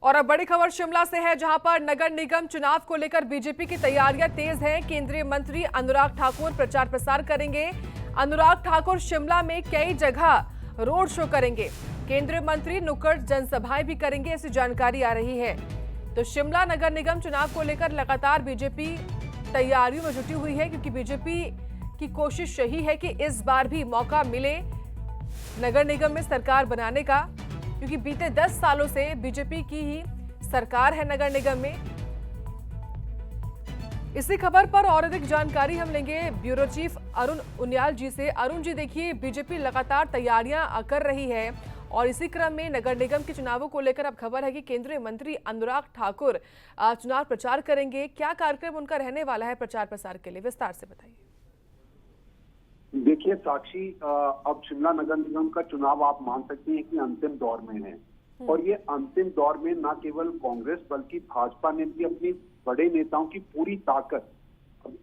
और अब बड़ी खबर शिमला से है, जहां पर नगर निगम चुनाव को लेकर बीजेपी की तैयारियां तेज हैं। केंद्रीय मंत्री अनुराग ठाकुर प्रचार प्रसार करेंगे। अनुराग ठाकुर शिमला में कई जगह रोड शो करेंगे। केंद्रीय मंत्री नुक्कड़ जनसभाएं भी करेंगे, ऐसी जानकारी आ रही है। तो शिमला नगर निगम चुनाव को लेकर लगातार बीजेपी तैयारियों में जुटी हुई है, क्योंकि बीजेपी की कोशिश यही है कि इस बार भी मौका मिले नगर निगम में सरकार बनाने का, क्योंकि बीते 10 सालों से बीजेपी की ही सरकार है नगर निगम में। इसी खबर पर और अधिक जानकारी हम लेंगे ब्यूरो चीफ अरुण उनियाल जी से। अरुण जी, देखिए, बीजेपी लगातार तैयारियां कर रही है और इसी क्रम में नगर निगम के चुनावों को लेकर अब खबर है कि केंद्रीय मंत्री अनुराग ठाकुर चुनाव प्रचार करेंगे। क्या कार्यक्रम उनका रहने वाला है प्रचार प्रसार के लिए, विस्तार से बताइए। देखिए साक्षी, अब शिमला नगर निगम का चुनाव आप मान सकते हैं कि अंतिम दौर में है। और ये अंतिम दौर में न केवल कांग्रेस बल्कि भाजपा ने भी अपनी बड़े नेताओं की पूरी ताकत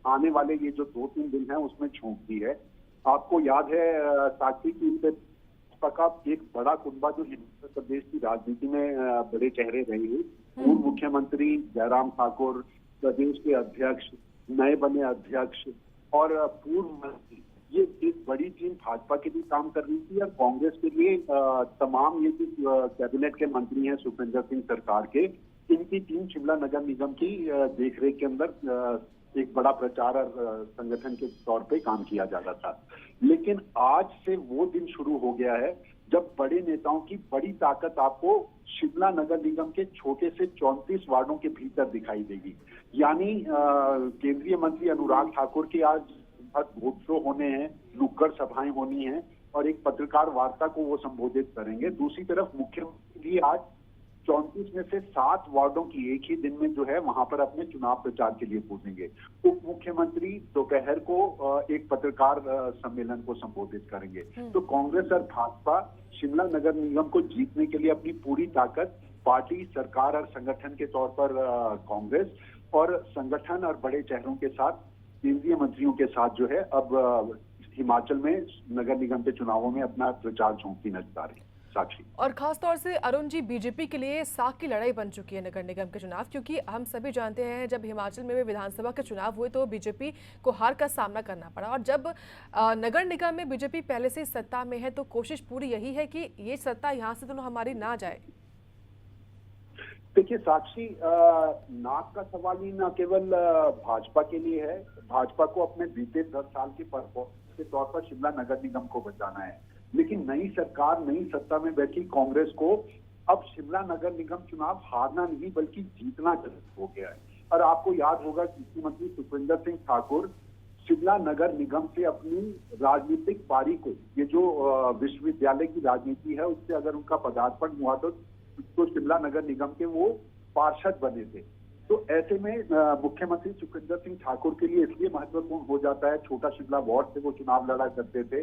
आने वाले ये जो 2-3 दिन है उसमें झोंक दी है। आपको याद है साक्षी की भाजपा का एक बड़ा कुंबा जो हिमाचल प्रदेश की राजनीति में बड़े चेहरे रहे हैं, पूर्व मुख्यमंत्री जयराम ठाकुर, प्रदेश के अध्यक्ष, नए बने अध्यक्ष और पूर्व मंत्री, ये एक बड़ी टीम भाजपा के लिए काम कर रही थी। और कांग्रेस के लिए तमाम ये जो कैबिनेट के मंत्री हैं सुखविंदर सिंह सरकार के, इनकी टीम शिमला नगर निगम की देखरेख के अंदर एक बड़ा प्रचार और संगठन के तौर पे काम किया जा रहा था। लेकिन आज से वो दिन शुरू हो गया है जब बड़े नेताओं की बड़ी ताकत आपको शिमला नगर निगम के छोटे से 34 वार्डों के भीतर दिखाई देगी। यानी केंद्रीय मंत्री अनुराग ठाकुर की आज रोड शो होने हैं, नुक्कड़ सभाएं होनी हैं और एक पत्रकार वार्ता को वो संबोधित करेंगे। दूसरी तरफ मुख्यमंत्री आज 34 में से 7 वार्डों की एक ही दिन में जो है वहां पर अपने चुनाव प्रचार के लिए पहुंचेंगे। उप मुख्यमंत्री दोपहर को एक पत्रकार सम्मेलन को संबोधित करेंगे। तो कांग्रेस और भाजपा शिमला नगर निगम को जीतने के लिए अपनी पूरी ताकत पार्टी, सरकार और संगठन के तौर पर कांग्रेस और संगठन और बड़े चेहरों के साथ, केंद्रीय मंत्रियों के साथ जो है अब हिमाचल में नगर निगम के चुनावों में अपना प्रचार झोंकती नजर आ रही है। साक्षी, और खास तौर से अरुण जी, बीजेपी के लिए साख की लड़ाई बन चुकी है नगर निगम के चुनाव, क्योंकि हम सभी जानते हैं जब हिमाचल में भी विधानसभा के चुनाव हुए तो बीजेपी को हार का सामना करना पड़ा, और जब नगर निगम में बीजेपी पहले से सत्ता में है तो कोशिश पूरी यही है कि ये सत्ता यहाँ से तो हमारी ना जाए। देखिए साक्षी, नाक का सवाल ही न केवल भाजपा के लिए है। भाजपा को अपने बीते 10 साल की परफॉर्मेंस के तौर पर शिमला नगर निगम को बचाना है, लेकिन नई सरकार, नई सत्ता में बैठी कांग्रेस को अब शिमला नगर निगम चुनाव हारना नहीं बल्कि जीतना हो गया है। और आपको याद होगा मुख्यमंत्री सुखविंदर सिंह ठाकुर शिमला नगर निगम से अपनी राजनीतिक पारी को, ये जो विश्वविद्यालय की राजनीति है उससे अगर उनका पदार्पण हुआ तो शिमला नगर निगम के वो पार्षद बने थे। तो ऐसे में मुख्यमंत्री सुखविंदर सिंह ठाकुर के लिए इसलिए महत्वपूर्ण हो जाता है, छोटा शिमला वार्ड से वो चुनाव लड़ा करते थे,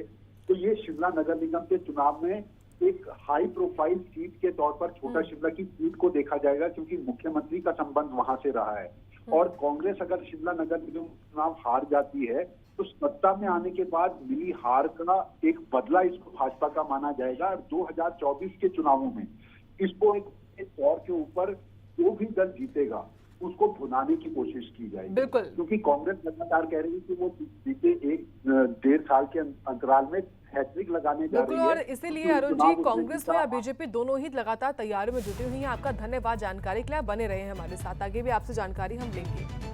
तो ये शिमला नगर निगम के चुनाव में एक हाई प्रोफाइल सीट के तौर पर छोटा शिमला की सीट को देखा जाएगा, क्योंकि मुख्यमंत्री का संबंध वहां से रहा है। और कांग्रेस अगर शिमला नगर निगम चुनाव हार जाती है तो सत्ता में आने के बाद मिली हार का एक बदला इसको भाजपा का माना जाएगा। और 2024 के चुनावों में इसको एक तौर के ऊपर जो भी दल जीतेगा उसको भुनाने की कोशिश की जाएगी। बिल्कुल, क्योंकि कांग्रेस लगातार कह रही है कि वो बीते 1-1.5 साल के अंतराल में हैट्रिक लगाने जा रही है। और इसीलिए अरुण जी, कांग्रेस हो या बीजेपी दोनों ही लगातार तैयारियों में जुटी हुई हैं। आपका धन्यवाद जानकारी के लिए, बने रहे हैं हमारे साथ, आगे भी आपसे जानकारी हम लेंगे।